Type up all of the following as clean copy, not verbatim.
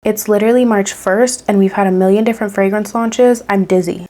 It's literally March 1st and we've had a million different fragrance launches. I'm dizzy.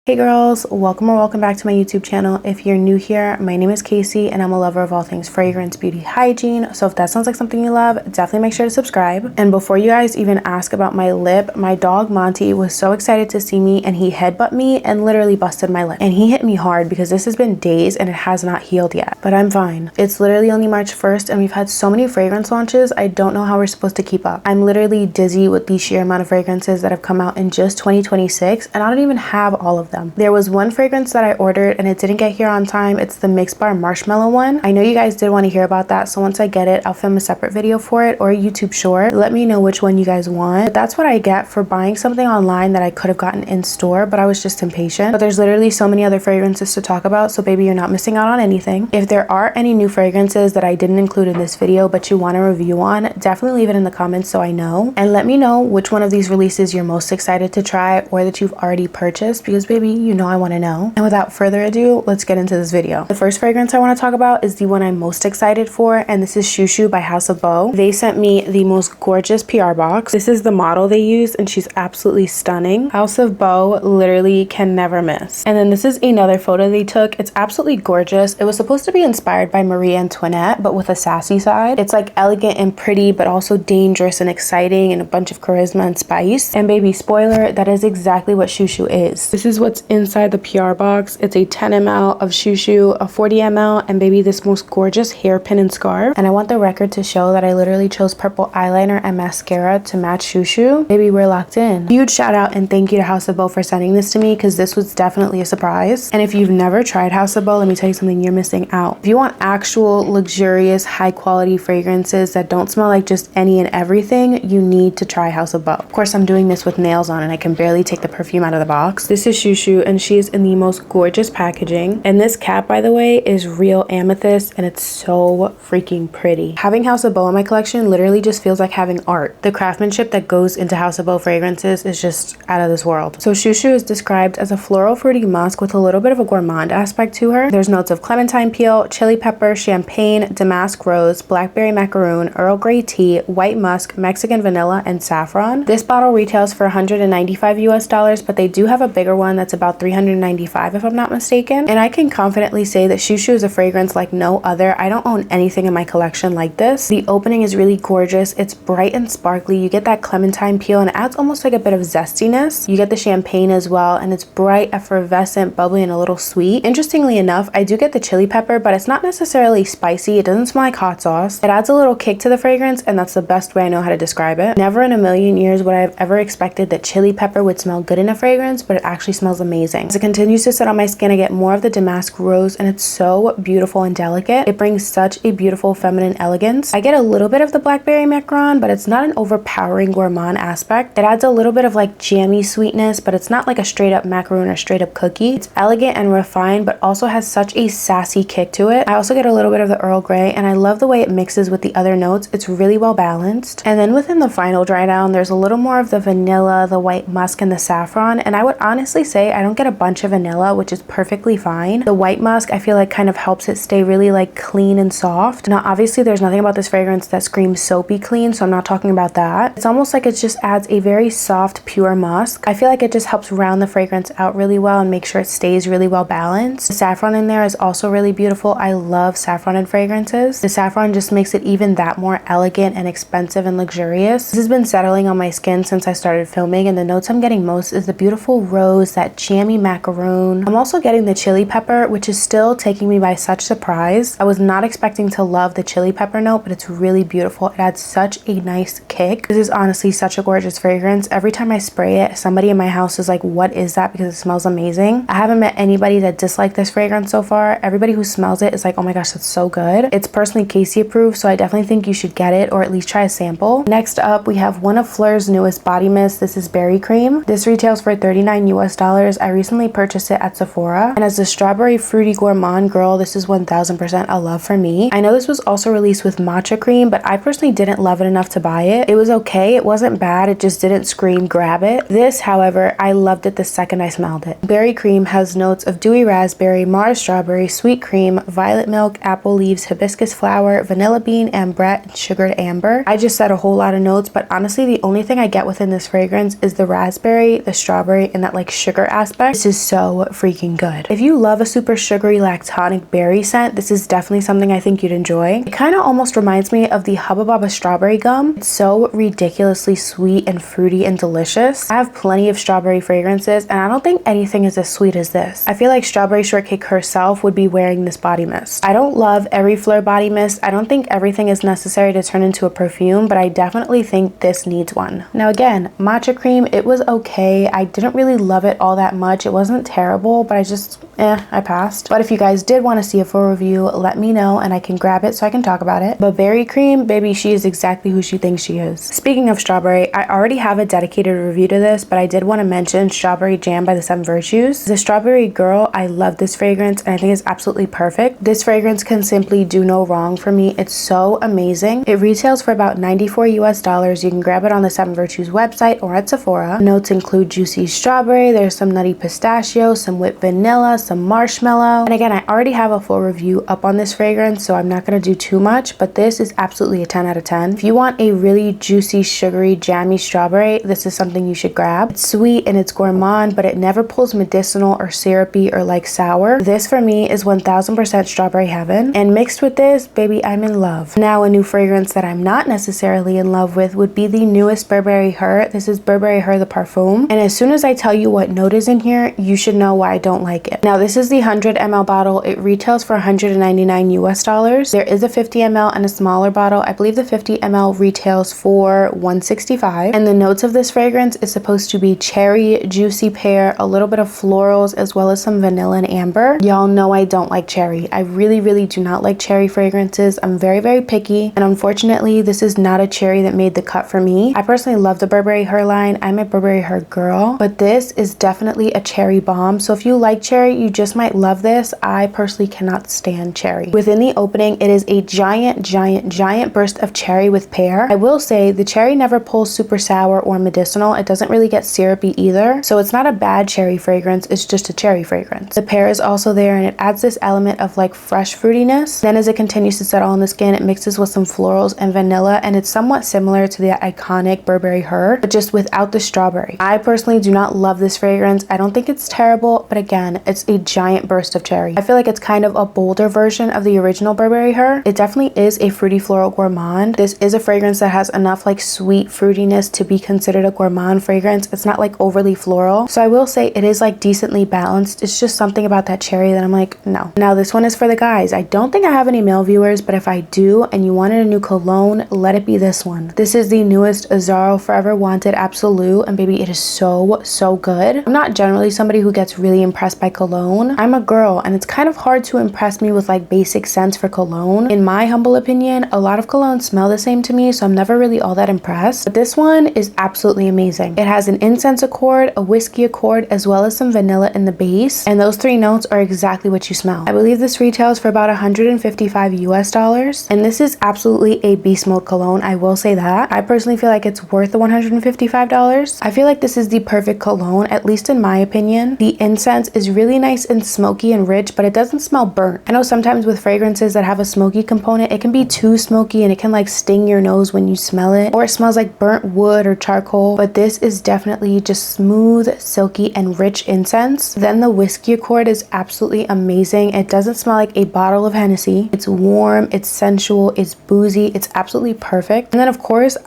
Hey girls, welcome or welcome back to my YouTube channel. If you're new here, my name is Casey and I'm a lover of all things fragrance, beauty, hygiene. So if that sounds like something you love, definitely make sure to subscribe. And before you guys even ask about my lip, my dog Monty was so excited to see me and he headbutt me and literally busted my lip. And he hit me hard because this has been days and it has not healed yet, but I'm fine. It's literally only March 1st and we've had so many fragrance launches. I don't know how we're supposed to keep up. I'm literally dizzy with the sheer amount of fragrances that have come out in just 2026 and I don't even have all of them. There was one fragrance that I ordered and it didn't get here on time. It's the Mix Bar Marshmallow one. I know you guys did want to hear about that, so once I get it, I'll film a separate video for it or a YouTube short. Let me know which one you guys want. But that's what I get for buying something online that I could have gotten in store, but I was just impatient. But there's literally so many other fragrances to talk about, so baby, you're not missing out on anything. If there are any new fragrances that I didn't include in this video but you want a review on, definitely leave it in the comments so I know. And let me know which one of these releases you're most excited to try or that you've already purchased, because baby, you know I want to know. And without further ado, let's get into this video. The first fragrance I want to talk about is the one I'm most excited for, and this is Xuxu by House of Beau. They sent me the most gorgeous PR box. This is the model they used and she's absolutely stunning. House of Beau literally can never miss. And then this is another photo they took. It's absolutely gorgeous. It was supposed to be inspired by Marie Antoinette, but with a sassy side. It's like elegant and pretty, but also dangerous and exciting and a bunch of charisma and spice. And baby, spoiler, that is exactly what Xuxu is. This is what's inside the PR box. It's a 10 ml of Xuxu, a 40 ml, and baby, this most gorgeous hairpin and scarf. And I want the record to show that I literally chose purple eyeliner and mascara to match Xuxu. Baby, we're locked in. Huge shout out and thank you to House of Beau for sending this to me, because this was definitely a surprise. And if you've never tried House of Beau, let me tell you something, you're missing out. If you want actual luxurious high quality fragrances that don't smell like just any and everything, you need to try House of Beau. Of course, I'm doing this with nails on and I can barely take the perfume out of the box. This is Xuxu and she is in the most gorgeous packaging. And this cap, by the way, is real amethyst and it's so freaking pretty. Having House of Beau in my collection literally just feels like having art. The craftsmanship that goes into House of Beau fragrances is just out of this world. So Xuxu is described as a floral fruity musk with a little bit of a gourmand aspect to her. There's notes of clementine peel, chili pepper, champagne, damask rose, blackberry macaroon, Earl Grey tea, white musk, Mexican vanilla, and saffron. This bottle retails for $195 US, but they do have a bigger one that's about $395 if I'm not mistaken. And I can confidently say that Xuxu is a fragrance like no other. I don't own anything in my collection like this. The opening is really gorgeous. It's bright and sparkly. You get that clementine peel and it adds almost like a bit of zestiness. You get the champagne as well and it's bright, effervescent, bubbly, and a little sweet. Interestingly enough, I do get the chili pepper, but it's not necessarily spicy. It doesn't smell like hot sauce. It adds a little kick to the fragrance and that's the best way I know how to describe it. Never in a million years would I have ever expected that chili pepper would smell good in a fragrance, but it actually smells amazing. As it continues to sit on my skin, I get more of the damask rose and it's so beautiful and delicate. It brings such a beautiful feminine elegance. I get a little bit of the blackberry macaron, but it's not an overpowering gourmand aspect. It adds a little bit of like jammy sweetness, but it's not like a straight up macaroon or straight up cookie. It's elegant and refined, but also has such a sassy kick to it. I also get a little bit of the Earl Grey and I love the way it mixes with the other notes. It's really well balanced. And then within the final dry down, there's a little more of the vanilla, the white musk, and the saffron. And I would honestly say I don't get a bunch of vanilla, which is perfectly fine. The white musk I feel like kind of helps it stay really like clean and soft. Now obviously there's nothing about this fragrance that screams soapy clean, so I'm not talking about that. It's almost like it just adds a very soft pure musk. I feel like it just helps round the fragrance out really well and make sure it stays really well balanced. The saffron in there is also really beautiful. I love saffron in fragrances. The saffron just makes it even that more elegant and expensive and luxurious. This has been settling on my skin since I started filming and the notes I'm getting most is the beautiful rose, that jammy macaroon. I'm also getting the chili pepper, which is still taking me by such surprise. I was not expecting to love the chili pepper note, but it's really beautiful. It adds such a nice kick. This is honestly such a gorgeous fragrance. Every time I spray it, somebody in my house is like, what is that? Because it smells amazing. I haven't met anybody that disliked this fragrance so far. Everybody who smells it is like, oh my gosh, that's so good. It's personally Casey approved, so I definitely think you should get it or at least try a sample. Next up, we have one of Fleur's newest body mists. This is Berry Cream. This retails for $39 US, $10. I recently purchased it at Sephora, and as a strawberry fruity gourmand girl, this is 1000% a love for me. I know this was also released with matcha cream, but I personally didn't love it enough to buy it. It was okay, it wasn't bad, it just didn't scream grab it. This, however, I loved it the second I smelled it. Berry cream has notes of dewy raspberry, Mars strawberry, sweet cream, violet milk, apple leaves, hibiscus flower, vanilla bean, ambrette, and sugared amber. I just said a whole lot of notes, but honestly the only thing I get within this fragrance is the raspberry, the strawberry, and that like sugar aspect. This is so freaking good. If you love a super sugary lactonic berry scent, this is definitely something I think you'd enjoy. It kind of almost reminds me of the Hubba Bubba strawberry gum. It's so ridiculously sweet and fruity and delicious. I have plenty of strawberry fragrances, and I don't think anything is as sweet as this. I feel like Strawberry Shortcake herself would be wearing this body mist. I don't love every Fleur body mist. I don't think everything is necessary to turn into a perfume, but I definitely think this needs one. Now again, matcha cream, it was okay. I didn't really love it all that much. It wasn't terrible, but I passed. But if you guys did want to see a full review, let me know and I can grab it so I can talk about it. But berry cream, baby, she is exactly who she thinks she is. Speaking of strawberry, I already have a dedicated review to this, but I did want to mention Strawberry Jam by the Seven Virtues. As a strawberry girl, I love this fragrance and I think it's absolutely perfect. This fragrance can simply do no wrong for me. It's so amazing. It retails for about $94 US. You can grab it on the Seven Virtues website or at Sephora. Notes include juicy strawberry, there's some nutty pistachio, some whipped vanilla, some marshmallow. And again, I already have a full review up on this fragrance, so I'm not going to do too much, but this is absolutely a 10 out of 10. If you want a really juicy, sugary, jammy strawberry, this is something you should grab. It's sweet and it's gourmand, but it never pulls medicinal or syrupy or like sour. This for me is 1000% strawberry heaven, and mixed with this, baby, I'm in love. Now, a new fragrance that I'm not necessarily in love with would be the newest Burberry Her. This is Burberry Her the Parfum, and as soon as I tell you what note is in here, you should know why I don't like it. Now, this is the 100 ml bottle. It retails for $199 US. There is a 50 ml and a smaller bottle. I believe the 50 ml retails for $165, and the notes of this fragrance is supposed to be cherry, juicy pear, a little bit of florals, as well as some vanilla and amber. Y'all know I don't like cherry. I really do not like cherry fragrances. I'm very picky, and unfortunately this is not a cherry that made the cut for me. I personally love the Burberry Her line. I'm a Burberry Her girl, but this is definitely a cherry bomb. So if you like cherry, you just might love this. I personally cannot stand cherry. Within the opening, it is a giant burst of cherry with pear. I will say the cherry never pulls super sour or medicinal. It doesn't really get syrupy either, so it's not a bad cherry fragrance. It's just a cherry fragrance. The pear is also there, and it adds this element of like fresh fruitiness. Then as it continues to settle on the skin, it mixes with some florals and vanilla, and it's somewhat similar to the iconic Burberry Her, but just without the strawberry. I personally do not love this fragrance. I don't think it's terrible, but again, it's a giant burst of cherry. I feel like it's kind of a bolder version of the original Burberry Her. It definitely is a fruity floral gourmand. This is a fragrance that has enough like sweet fruitiness to be considered a gourmand fragrance. It's not like overly floral, so I will say it is like decently balanced. It's just something about that cherry that I'm like, no. Now this one is for the guys. I don't think I have any male viewers, but if I do and you wanted a new cologne, let it be this one. This is the newest Azzaro Forever Wanted Absolu, and baby, it is so good. I'm not generally somebody who gets really impressed by cologne. I'm a girl, and it's kind of hard to impress me with like basic scents for cologne. In my humble opinion, a lot of colognes smell the same to me, so I'm never really all that impressed. But this one is absolutely amazing. It has an incense accord, a whiskey accord, as well as some vanilla in the base, and those three notes are exactly what you smell. I believe this retails for about $155 US, and this is absolutely a beast mode cologne. I will say that. I personally feel like it's worth the $155. I feel like this is the perfect cologne, at least in my opinion. The incense is really nice and smoky and rich, but it doesn't smell burnt. I know sometimes with fragrances that have a smoky component, it can be too smoky and it can like sting your nose when you smell it, or it smells like burnt wood or charcoal, but this is definitely just smooth, silky, and rich incense. Then the whiskey accord is absolutely amazing. It doesn't smell like a bottle of Hennessy. It's warm, it's sensual, it's boozy, it's absolutely perfect. And then of course,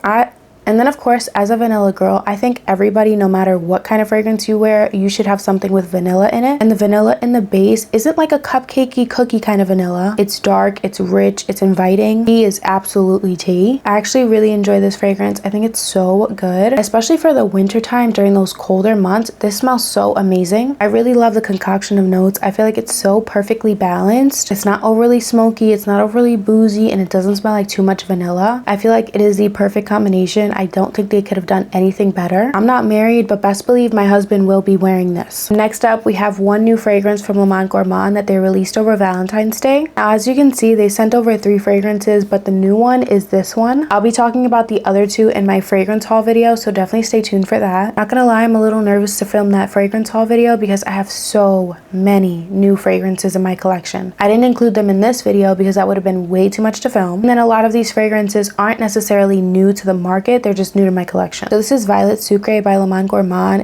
as a vanilla girl, I think everybody, no matter what kind of fragrance you wear, you should have something with vanilla in it. And the vanilla in the base isn't like a cupcakey cookie kind of vanilla. It's dark, it's rich, it's inviting. Tea is absolutely tea. I actually really enjoy this fragrance. I think it's so good, especially for the winter time during those colder months. This smells so amazing. I really love the concoction of notes. I feel like it's so perfectly balanced. It's not overly smoky, it's not overly boozy, and it doesn't smell like too much vanilla. I feel like it is the perfect combination. I don't think they could have done anything better. I'm not married, but best believe my husband will be wearing this. Next up, we have one new fragrance from Almond that they released over Valentine's Day. Now, as you can see, they sent over 3 fragrances, but the new one is this one. I'll be talking about the other 2 in my fragrance haul video, so definitely stay tuned for that. Not gonna lie, I'm a little nervous to film that fragrance haul video because I have so many new fragrances in my collection. I didn't include them in this video because that would have been way too much to film. And then a lot of these fragrances aren't necessarily new to the market, they're just new to my collection. So this is Violet Sucre by Almond.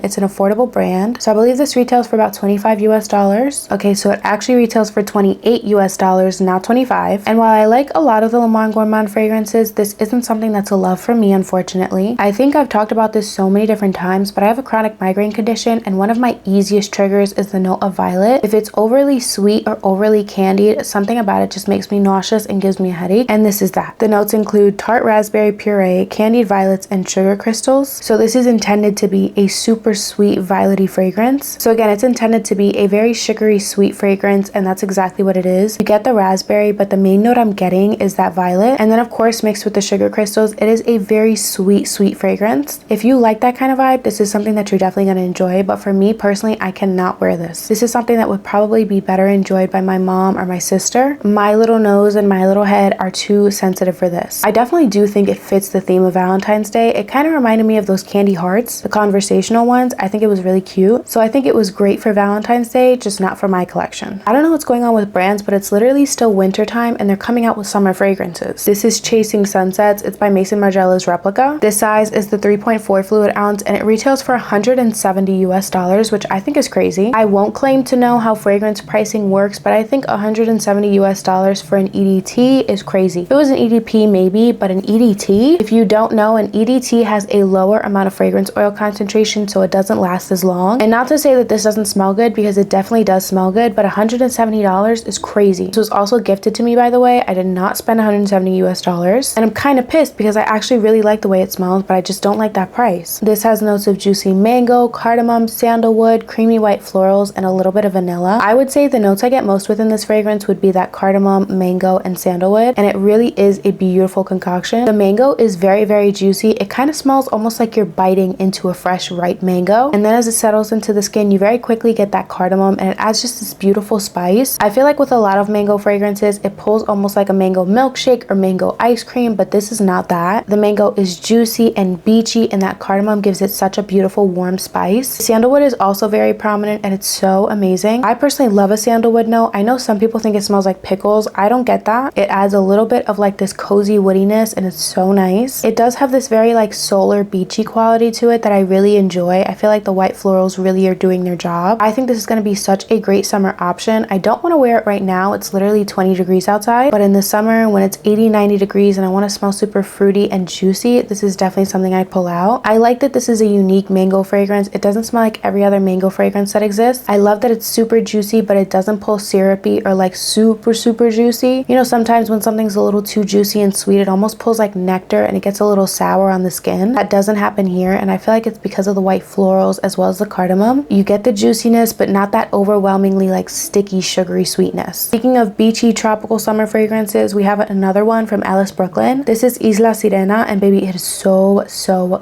It's an affordable brand. So I believe this retails for about $25 US. Okay, so it actually retails for $28 US, not 25. And while I like a lot of the Almond fragrances, this isn't something that's a love for me, unfortunately. I think I've talked about this so many different times, but I have a chronic migraine condition, and one of my easiest triggers is the note of violet. If it's overly sweet or overly candied, something about it just makes me nauseous and gives me a headache, and this is that. The notes include tart raspberry puree, candied violets, and sugar crystals. So this is intended to be a super sweet violety fragrance. So again, it's intended to be a very sugary sweet fragrance, and that's exactly what it is. You get the raspberry, but the main note I'm getting is that violet, and then of course mixed with the sugar crystals, it is a very sweet fragrance. If you like that kind of vibe, this is something that you're definitely going to enjoy, but for me personally, I cannot wear this. This is something that would probably be better enjoyed by my mom or my sister. My little nose and my little head are too sensitive for this. I definitely do think it fits the theme of Valentine's Day. It kind of reminded me of those candy hearts, the conversational ones. I think it was really cute. So I think it was great for Valentine's Day, just not for my collection. I don't know what's going on with brands, but it's literally still winter time and they're coming out with summer fragrances. This is Chasing Sunsets. It's by Maison Margiela's Replica. This size is the 3.4 fluid ounce and it retails for $170 US, which I think is crazy. I won't claim to know how fragrance pricing works, but I think $170 US for an EDT is crazy. If it was an EDP, maybe, but an EDT, if you don't know, an EDT has a lower amount of fragrance oil concentration, so it doesn't last as long. And not to say that this doesn't smell good, because it definitely does smell good, but $170 is crazy. This was also gifted to me, by the way. I did not spend $170 US, and I'm kind of pissed because I actually really like the way it smells, but I just don't like that price. This has notes of juicy mango, cardamom, sandalwood, creamy white florals, and a little bit of vanilla. I would say the notes I get most within this fragrance would be that cardamom, mango, and sandalwood, and it really is a beautiful concoction. The mango is very juicy. It kind of smells almost like you're biting into a fresh ripe mango, and then as it settles into the skin, you very quickly get that cardamom, and it adds just this beautiful spice. I feel like with a lot of mango fragrances, it pulls almost like a mango milkshake or mango ice cream, but this is not that. The mango is juicy and beachy, and that cardamom gives it such a beautiful warm spice. Sandalwood is also very prominent, and it's so amazing. I personally love a sandalwood note. I know some people think it smells like pickles. I don't get that. It adds a little bit of like this cozy woodiness, and it's so nice. It does have this very like solar beachy quality to it that I really enjoy. I feel like the white florals really are doing their job. I think this is going to be such a great summer option. I don't want to wear it right now. It's literally 20 degrees outside, but in the summer when it's 80-90 degrees and I want to smell super fruity and juicy, this is definitely something I'd pull out. I like that this is a unique mango fragrance. It doesn't smell like every other mango fragrance that exists. I love that it's super juicy, but it doesn't pull syrupy or like super juicy. You know, sometimes when something's a little too juicy and sweet, it almost pulls like nectar and it gets a little sour on the skin. That doesn't happen here, and I feel like it's because of the white florals as well as the cardamom. You get the juiciness, but not that overwhelmingly like sticky sugary sweetness. Speaking of beachy tropical summer fragrances, we have another one from Ellis, Brooklyn. This is Isla, Sirena, and baby, it is so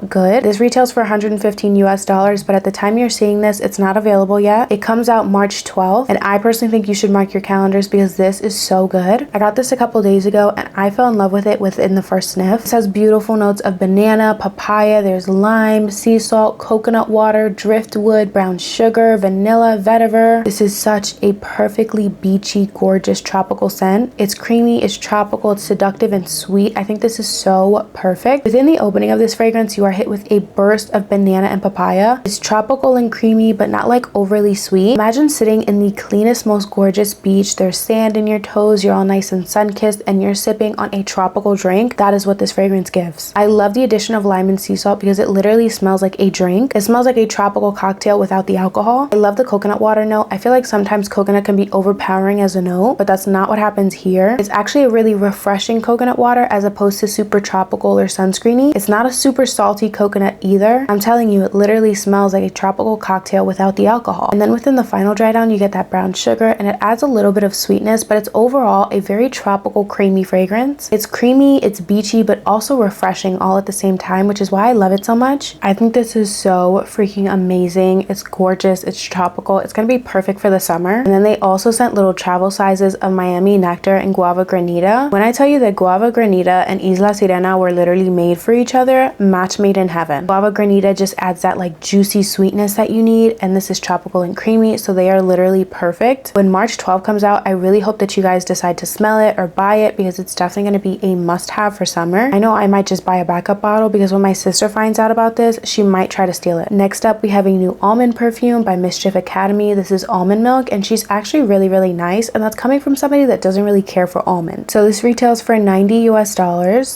good. This retails for $115 US, but at the time you're seeing this, it's not available yet. It comes out March 12th, and I personally think you should mark your calendars because this is so good. I got this a couple days ago and I fell in love with it within the first sniff. This has beautiful notes of banana, papaya, there's lime, sea salt, coconut water, driftwood, brown sugar, vanilla, vetiver. This is such a perfectly beachy, gorgeous tropical scent. It's creamy, it's tropical, it's seductive and sweet. I think this is so perfect. Within the opening of this fragrance, you are hit with a burst of banana and papaya. It's tropical and creamy, but not like overly sweet. Imagine sitting in the cleanest, most gorgeous beach. There's sand in your toes, you're all nice and sun-kissed, and you're sipping on a tropical drink. That is what this fragrance gives. I love the addition of lime and sea salt because it literally smells like a drink. It smells like a tropical cocktail without the alcohol. I love the coconut water note. I feel like sometimes coconut can be overpowering as a note, but that's not what happens here. It's actually a really refreshing coconut water as opposed to super tropical or sunscreeny. It's not a super salty coconut either. I'm telling you, it literally smells like a tropical cocktail without the alcohol. And then within the final dry down, you get that brown sugar, and it adds a little bit of sweetness, but it's overall a very tropical creamy fragrance. It's creamy, it's beachy, but also refreshing all at at the same time, which is why I love it so much. I think this is so freaking amazing. It's gorgeous, it's tropical, it's gonna be perfect for the summer. And then they also sent little travel sizes of Miami Nectar and Guava Granita. When I tell you that Guava Granita and Isla Sirena were literally made for each other, match made in heaven. Guava Granita just adds that like juicy sweetness that you need, and this is tropical and creamy, so they are literally perfect. When March 12 comes out, I really hope that you guys decide to smell it or buy it, because it's definitely going to be a must-have for summer. I know I might just buy a backup bottle, because when my sister finds out about this, she might try to steal it. Next up, we have a new almond perfume by Mischief Academy. This is almond milk, and she's actually really nice, and that's coming from somebody that doesn't really care for almond. So this retails for $90 US.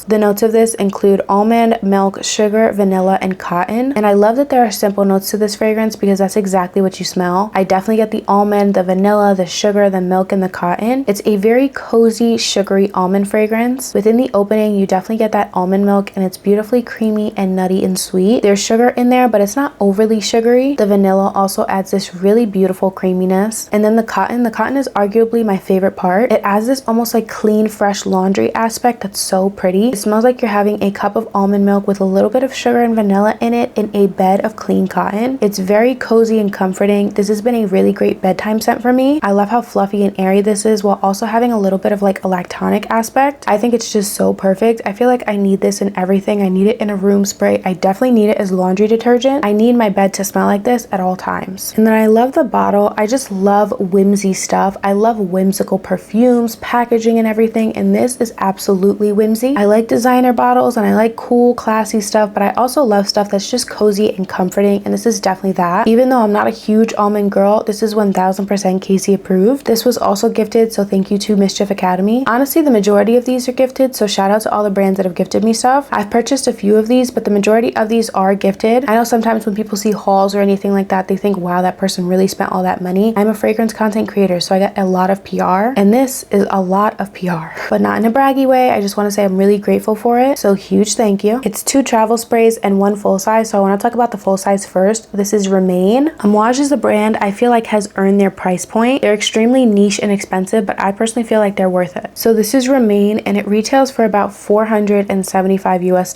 The notes of this include almond, milk, sugar, vanilla, and cotton. And I love that there are simple notes to this fragrance, because that's exactly what you smell. I definitely get the almond, the vanilla, the sugar, the milk, and the cotton. It's a very cozy, sugary almond fragrance. Within the opening, you definitely get that almond milk, and it's beautifully creamy and nutty and sweet. There's sugar in there, but it's not overly sugary. The vanilla also adds this really beautiful creaminess. And then the cotton is arguably my favorite part. It adds this almost like clean, fresh laundry aspect that's so pretty. It smells like you're having a cup of almond milk with a little bit of sugar and vanilla in it in a bed of clean cotton. It's very cozy and comforting. This has been a really great bedtime scent for me. I love how fluffy and airy this is, while also having a little bit of like a lactonic aspect. I think it's just so perfect. I feel like I need this in everything. I need it in a room spray. I definitely need it as laundry detergent. I need my bed to smell like this at all times. And then I love the bottle. I just love whimsy stuff. I love whimsical perfumes, packaging, and everything, and this is absolutely whimsy. I like designer bottles and I like cool, classy stuff, but I also love stuff that's just cozy and comforting, and this is definitely that. Even though I'm not a huge almond girl, this is 1000% CASEYJ approved. This was also gifted, so thank you to Mischief Academy. Honestly, the majority of these are gifted, so shout out to all the brands that have gifted me stuff. I've purchased a few of these, but the majority of these are gifted. I know sometimes when people see hauls or anything like that, they think, wow, that person really spent all that money. I'm a fragrance content creator, so I get a lot of PR, and this is a lot of PR, but not in a braggy way. I just want to say I'm really grateful for it, so huge thank you. It's 2 travel sprays and 1 full size, so I want to talk about the full size first. This is Remain. Amouage is a brand I feel like has earned their price point. They're extremely niche and expensive, but I personally feel like they're worth it. So this is Remain, and it retails for about $475 US.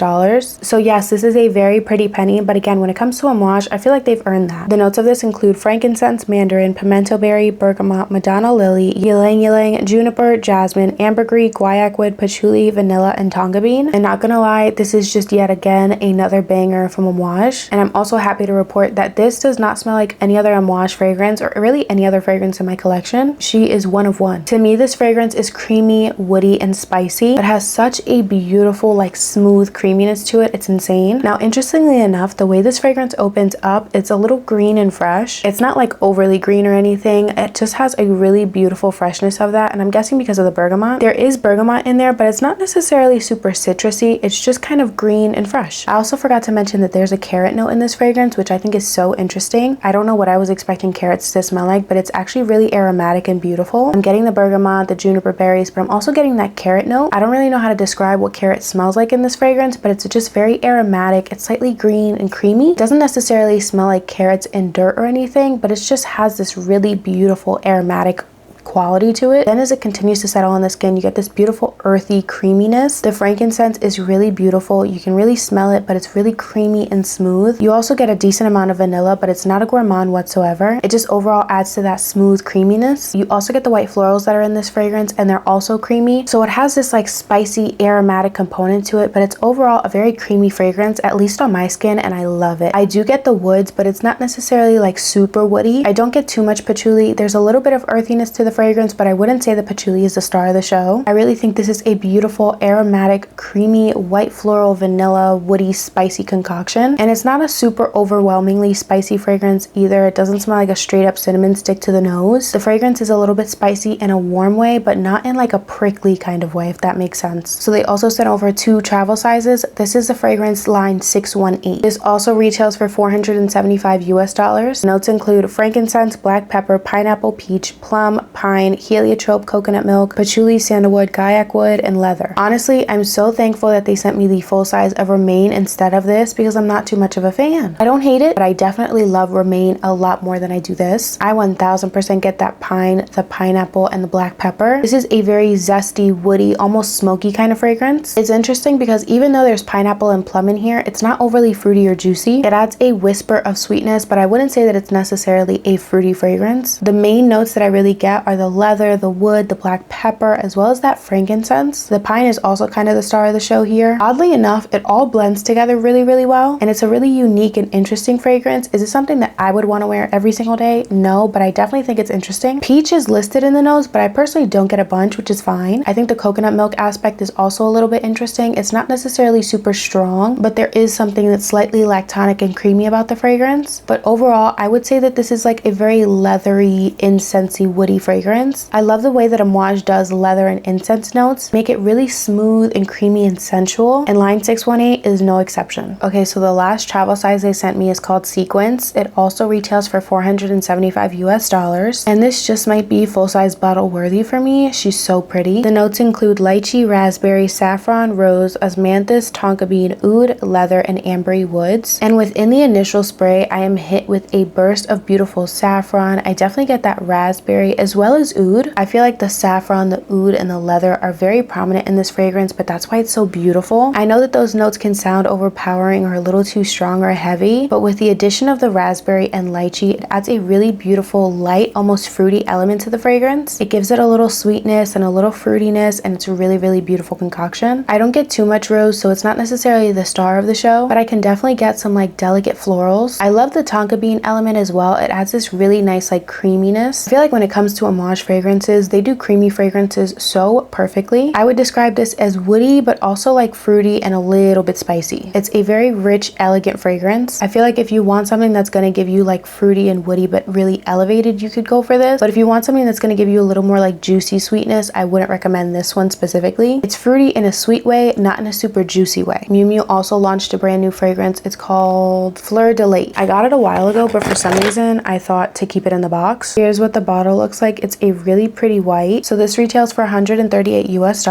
So yes, this is a very pretty penny, but again, when it comes to Amouage, I feel like they've earned that. The notes of this include frankincense, mandarin, pimento berry, bergamot, Madonna lily, ylang ylang, juniper, jasmine, ambergris, guaiac wood, patchouli, vanilla, and tonga bean. And not gonna lie, this is just yet again another banger from Amouage, and I'm also happy to report that this does not smell like any other Amouage fragrance, or really any other fragrance in my collection. She is one of one. To me, this fragrance is creamy, woody, and spicy. It has such a beautiful, like smooth creaminess to it. It's insane. Now, interestingly enough, the way this fragrance opens up, it's a little green and fresh. It's not like overly green or anything. It just has a really beautiful freshness of that, and I'm guessing because of the bergamot. There is bergamot in there, but it's not necessarily super citrusy. It's just kind of green and fresh. I also forgot to mention that there's a carrot note in this fragrance, which I think is so interesting. I don't know what I was expecting carrots to smell like, but it's actually really aromatic and beautiful. I'm getting the bergamot, the juniper berries, but I'm also getting that carrot note. I don't really know how to describe what carrot smells like in this fragrance, but it's just very aromatic. It's slightly green and creamy. It doesn't necessarily smell like carrots and dirt or anything, but it just has this really beautiful aromatic quality to it. Then as it continues to settle on the skin, you get this beautiful earthy creaminess. The frankincense is really beautiful. You can really smell it, but it's really creamy and smooth. You also get a decent amount of vanilla, but it's not a gourmand whatsoever. It just overall adds to that smooth creaminess. You also get the white florals that are in this fragrance, and they're also creamy. So it has this like spicy aromatic component to it, but it's overall a very creamy fragrance, at least on my skin, and I love it. I do get the woods, but it's not necessarily like super woody. I don't get too much patchouli. There's a little bit of earthiness to the fragrance, but I wouldn't say the patchouli is the star of the show. I really think this is a beautiful, aromatic, creamy, white floral, vanilla, woody, spicy concoction. And it's not a super overwhelmingly spicy fragrance either. It doesn't smell like a straight up cinnamon stick to the nose. The fragrance is a little bit spicy in a warm way, but not in like a prickly kind of way, if that makes sense. So they also sent over 2 travel sizes. This is the fragrance line 618. This also retails for $475 US. Notes include frankincense, black pepper, pineapple, peach, plum, pine, pine, heliotrope, coconut milk, patchouli, sandalwood, kayak wood, and leather. Honestly, I'm so thankful that they sent me the full size of Remain instead of this because I'm not too much of a fan. I don't hate it, but I definitely love Remain a lot more than I do this. I 1000% get that pine, the pineapple, and the black pepper. This is a very zesty, woody, almost smoky kind of fragrance. It's interesting because even though there's pineapple and plum in here, it's not overly fruity or juicy. It adds a whisper of sweetness, but I wouldn't say that it's necessarily a fruity fragrance. The main notes that I really get are the leather, the wood, the black pepper, as well as that frankincense. The pine is also kind of the star of the show here. Oddly enough, it all blends together really, really well, and it's a really unique and interesting fragrance. Is it something that I would want to wear every single day? No, but I definitely think it's interesting. Peach is listed in the nose, but I personally don't get a bunch, which is fine. I think the coconut milk aspect is also a little bit interesting. It's not necessarily super strong, but there is something that's slightly lactonic and creamy about the fragrance. But overall, I would say that this is like a very leathery, incensey, woody fragrance. I love the way that Amouage does leather and incense notes, make it really smooth and creamy and sensual, and line 618 is no exception. Okay, so the last travel size they sent me is called Sequence. It also retails for $475 US, and this just might be full-size bottle worthy for me. She's so pretty. The notes include lychee, raspberry, saffron, rose, osmanthus, tonka bean, oud, leather, and ambery woods. And within the initial spray, I am hit with a burst of beautiful saffron. I definitely get that raspberry as well as oud. I feel like the saffron, the oud, and the leather are very prominent in this fragrance, but that's why it's so beautiful. I know that those notes can sound overpowering or a little too strong or heavy, but with the addition of the raspberry and lychee, it adds a really beautiful, light, almost fruity element to the fragrance. It gives it a little sweetness and a little fruitiness, and it's a really, really beautiful concoction. I don't get too much rose, so it's not necessarily the star of the show, but I can definitely get some like delicate florals. I love the tonka bean element as well. It adds this really nice like creaminess. I feel like when it comes to Amouage fragrances, they do creamy fragrances so perfectly. I would describe this as woody, but also like fruity and a little bit spicy. It's a very rich, elegant fragrance. I feel like if you want something that's going to give you like fruity and woody, but really elevated, you could go for this. But if you want something that's going to give you a little more like juicy sweetness, I wouldn't recommend this one specifically. It's fruity in a sweet way, not in a super juicy way. Miu Miu also launched a brand new fragrance. It's called Fleur de Lait. I got it a while ago, but for some reason I thought to keep it in the box. Here's what the bottle looks like. It's a really pretty white. So this retails for $138 US,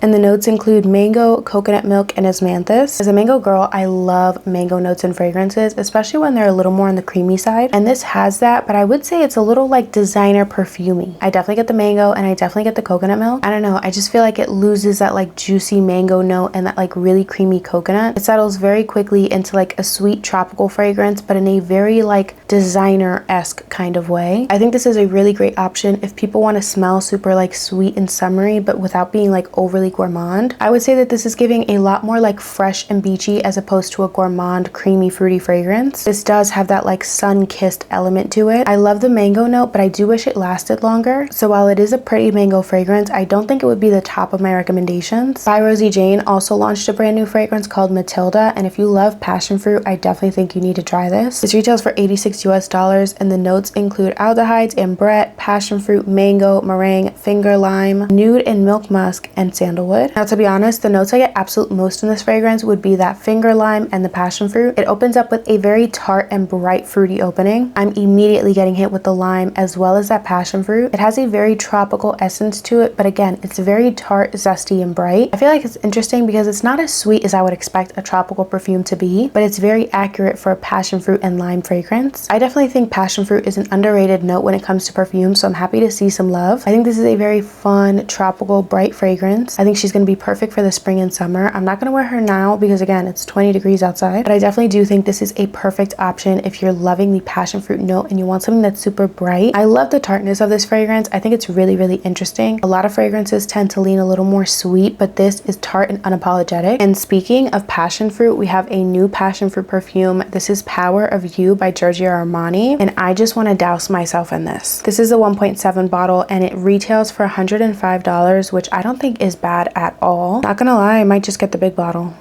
and the notes include mango, coconut milk, and osmanthus. As a mango girl, I love mango notes in fragrances, especially when they're a little more on the creamy side, and this has that, but I would say it's a little like designer perfumey. I definitely get the mango and I definitely get the coconut milk. I don't know, I just feel like it loses that like juicy mango note and that like really creamy coconut. It settles very quickly into like a sweet tropical fragrance, but in a very like designer-esque kind of way. I think this is a really great option if people want to smell super like sweet and summery, but without being like overly gourmand. I would say that this is giving a lot more like fresh and beachy as opposed to a gourmand, creamy, fruity fragrance. This does have that like sun-kissed element to it. I love the mango note, but I do wish it lasted longer. So while it is a pretty mango fragrance, I don't think it would be the top of my recommendations. By Rosie Jane also launched a brand new fragrance called Matilda, and if you love passion fruit, I definitely think you need to try this. This retails for $86 US, and the notes include aldehydes, ambrette, passion fruit, mango, meringue, finger lime, nude and milk musk, and sandalwood. Now, to be honest, the notes I get absolute most in this fragrance would be that finger lime and the passion fruit. It opens up with a very tart and bright fruity opening. I'm immediately getting hit with the lime as well as that passion fruit. It has a very tropical essence to it, but again, it's very tart, zesty, and bright. I feel like it's interesting because it's not as sweet as I would expect a tropical perfume to be, but it's very accurate for a passion fruit and lime fragrance. I definitely think passion fruit is an underrated note when it comes to perfume, so I'm happy to see some love. I think this is a very fun, tropical, bright fragrance. I think she's going to be perfect for the spring and summer. I'm not going to wear her now because again, it's 20 degrees outside, but I definitely do think this is a perfect option if you're loving the passion fruit note and you want something that's super bright. I love the tartness of this fragrance. I think it's really, really interesting. A lot of fragrances tend to lean a little more sweet, but this is tart and unapologetic. And speaking of passion fruit, we have a new passion fruit perfume. This is Power of You by Giorgio Armani, and I just want to douse myself in this. This is a 1.7 bottle and it retails for $105, which I don't think is bad at all. Not gonna lie, I might just get the big bottle.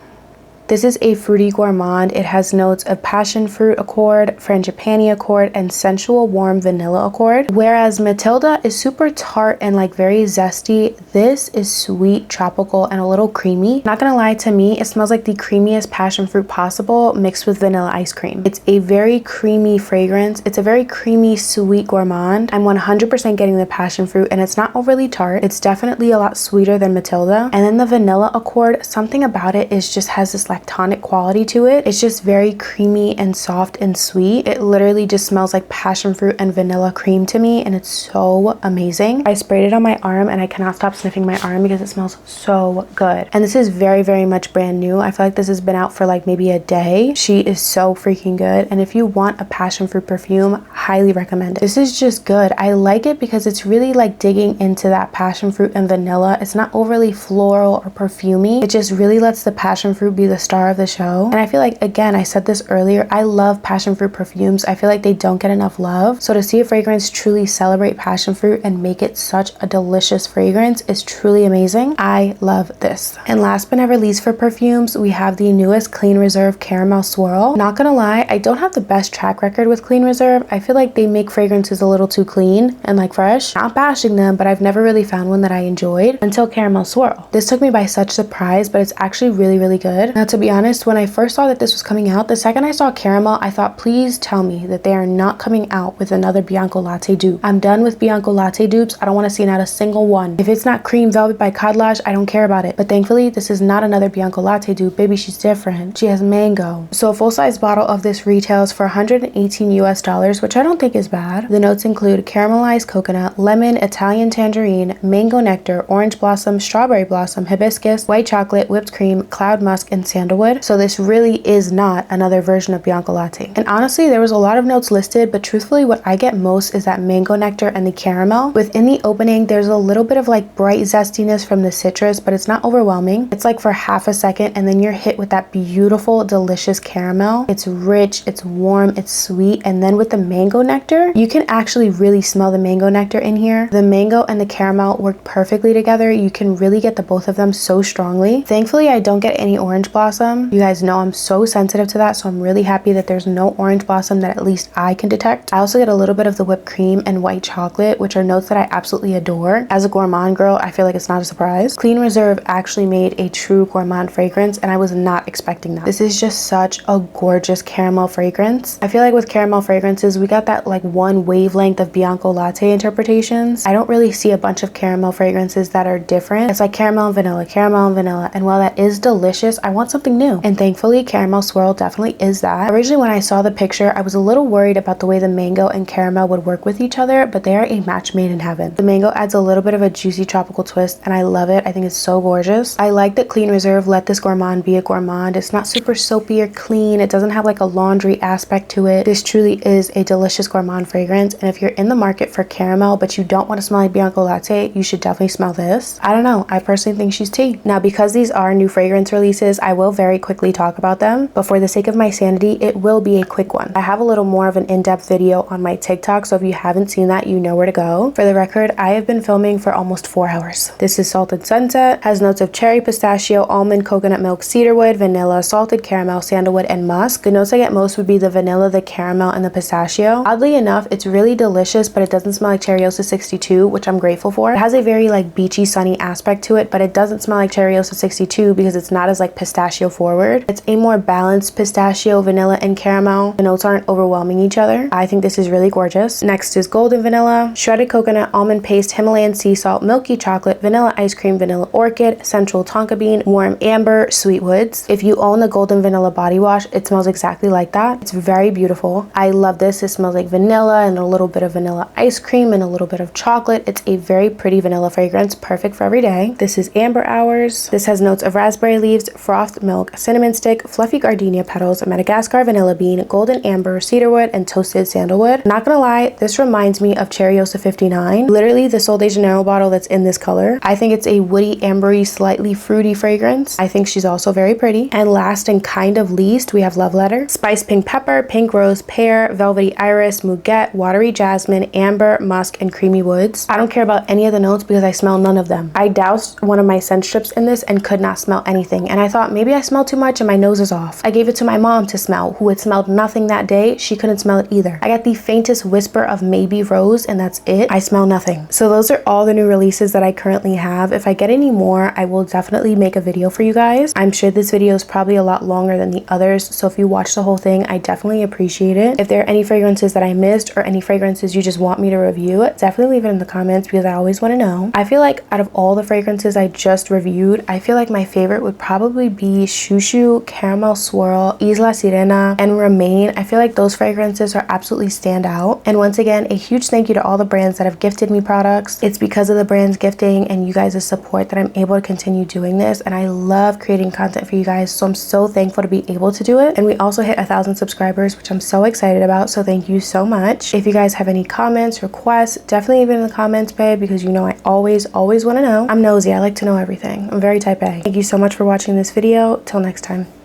This is a fruity gourmand. It has notes of passion fruit accord, frangipani accord, and sensual warm vanilla accord. Whereas Matilda is super tart and like very zesty, this is sweet, tropical, and a little creamy. Not gonna lie, to me, it smells like the creamiest passion fruit possible mixed with vanilla ice cream. It's a very creamy fragrance. It's a very creamy, sweet gourmand. I'm 100% getting the passion fruit, and it's not overly tart. It's definitely a lot sweeter than Matilda. And then the vanilla accord, something about it is just has this lactonic quality to it. It's just very creamy and soft and sweet. It literally just smells like passion fruit and vanilla cream to me, and it's so amazing. I sprayed it on my arm and I cannot stop sniffing my arm because it smells so good. And this is very, very much brand new. I feel like this has been out for like maybe a day. She is so freaking good. And if you want a passion fruit perfume, highly recommend it. This is just good. I like it because it's really like digging into that passion fruit and vanilla. It's not overly floral or perfumey. It just really lets the passion fruit be the star of the show. And I feel like, again, I said this earlier, I love passion fruit perfumes. I feel like they don't get enough love. So to see a fragrance truly celebrate passion fruit and make it such a delicious fragrance is truly amazing. I love this. And last but never least for perfumes, we have the newest Clean Reserve Caramel Swirl. Not gonna lie, I don't have the best track record with Clean Reserve. I feel like they make fragrances a little too clean and like fresh. Not bashing them, but I've never really found one that I enjoyed until Caramel Swirl. This took me by such surprise, but it's actually really, really good. Now, to be honest, when I first saw that this was coming out, the second I saw caramel, I thought, please tell me that they are not coming out with another Bianco Latte dupe. I'm done with Bianco Latte dupes. I don't want to see not a single one. If it's not Cream Velvet by Codlage, I don't care about it. But thankfully, this is not another Bianco Latte dupe. Baby, she's different. She has mango. So a full-size bottle of this retails for $118 US, which I don't think is bad. The notes include caramelized coconut, lemon, Italian tangerine, mango nectar, orange blossom, strawberry blossom, hibiscus, white chocolate, whipped cream, cloud musk, and sandalwood. So this really is not another version of Bianco Latte. And honestly, there was a lot of notes listed, but truthfully, what I get most is that mango nectar and the caramel. Within the opening, there's a little bit of like bright zestiness from the citrus, but it's not overwhelming. It's like for half a second, and then you're hit with that beautiful, delicious caramel. It's rich, it's warm, it's sweet, and then with the mango nectar, you can actually really smell the mango nectar in here. The mango and the caramel work perfectly together. You can really get the both of them so strongly. Thankfully, I don't get any orange blossom. You guys know I'm so sensitive to that, so I'm really happy that there's no orange blossom that at least I can detect. I also get a little bit of the whipped cream and white chocolate, which are notes that I absolutely adore. As a gourmand girl, I feel like it's not a surprise. Clean Reserve actually made a true gourmand fragrance, and I was not expecting that. This is just such a gorgeous caramel fragrance. I feel like with caramel fragrances, we got that like one wavelength of Bianco Latte interpretations. I don't really see a bunch of caramel fragrances that are different. It's like caramel and vanilla, and while that is delicious, I want something new. And thankfully, Caramel Swirl definitely is that. Originally, when I saw the picture, I was a little worried about the way the mango and caramel would work with each other, but they are a match made in heaven. The mango adds a little bit of a juicy tropical twist, and I love it. I think it's so gorgeous. I like that Clean Reserve let this gourmand be a gourmand. It's not super soapy or clean. It doesn't have like a laundry aspect to it. This truly is a delicious gourmand fragrance, and if you're in the market for caramel, but you don't want to smell like Bianco Latte, you should definitely smell this. I don't know. I personally think she's tea. Now, because these are new fragrance releases, I will very quickly talk about them, but for the sake of my sanity, it will be a quick one. I have a little more of an in-depth video on my TikTok, so if you haven't seen that, you know where to go. For the record, I have been filming for almost 4 hours. This is Salted Sunset, has notes of cherry, pistachio, almond, coconut milk, cedarwood, vanilla, salted caramel, sandalwood, and musk. The notes I get most would be the vanilla, the caramel, and the pistachio. Oddly enough, it's really delicious, but it doesn't smell like Cherryosa 62, which I'm grateful for. It has a very like beachy, sunny aspect to it, but it doesn't smell like Cherryosa 62 because it's not as like pistachio forward. It's a more balanced pistachio, vanilla, and caramel. The notes aren't overwhelming each other. I think this is really gorgeous. Next is golden vanilla, shredded coconut, almond paste, Himalayan sea salt, milky chocolate, vanilla ice cream, vanilla orchid, central tonka bean, warm amber, sweet woods. If you own the golden vanilla body wash, it smells exactly like that. It's very beautiful. I love this. It smells like vanilla and a little bit of vanilla ice cream and a little bit of chocolate. It's a very pretty vanilla fragrance, perfect for every day. This is Amber Hours. This has notes of raspberry leaves, frothed milk, cinnamon stick, fluffy gardenia petals, Madagascar vanilla bean, golden amber, cedarwood, and toasted sandalwood. Not gonna lie, this reminds me of Cherryosa 59. Literally the Sol de Janeiro bottle that's in this color. I think it's a woody, ambery, slightly fruity fragrance. I think she's also very pretty. And last and kind of least, we have Love Letter. Spice pink pepper, pink rose, pear, velvety iris, muguet, watery jasmine, amber, musk, and creamy woods. I don't care about any of the notes because I smell none of them. I doused one of my scent strips in this and could not smell anything. And I thought maybe I smell too much and my nose is off. I gave it to my mom to smell, who had smelled nothing that day. She couldn't smell it either. I got the faintest whisper of maybe rose and that's it. I smell nothing. So those are all the new releases that I currently have. If I get any more, I will definitely make a video for you guys. I'm sure this video is probably a lot longer than the others, so if you watch the whole thing, I definitely appreciate it. If there are any fragrances that I missed or any fragrances you just want me to review, definitely leave it in the comments because I always want to know. I feel like out of all the fragrances I just reviewed, I feel like my favorite would probably be Shushu, Caramel Swirl, Isla, Sirena, and Remain. I feel like those fragrances are absolutely stand out. And once again, a huge thank you to all the brands that have gifted me products. It's because of the brands gifting and you guys' support that I'm able to continue doing this, and I love creating content for you guys, so I'm so thankful to be able to do it. And we also hit 1,000 subscribers, which I'm so excited about, so thank you so much. If you guys have any comments, requests, definitely leave it in the comments, babe, because you know I always want to know. I'm nosy. I like to know everything. I'm very type A. Thank you so much for watching this video. Till next time.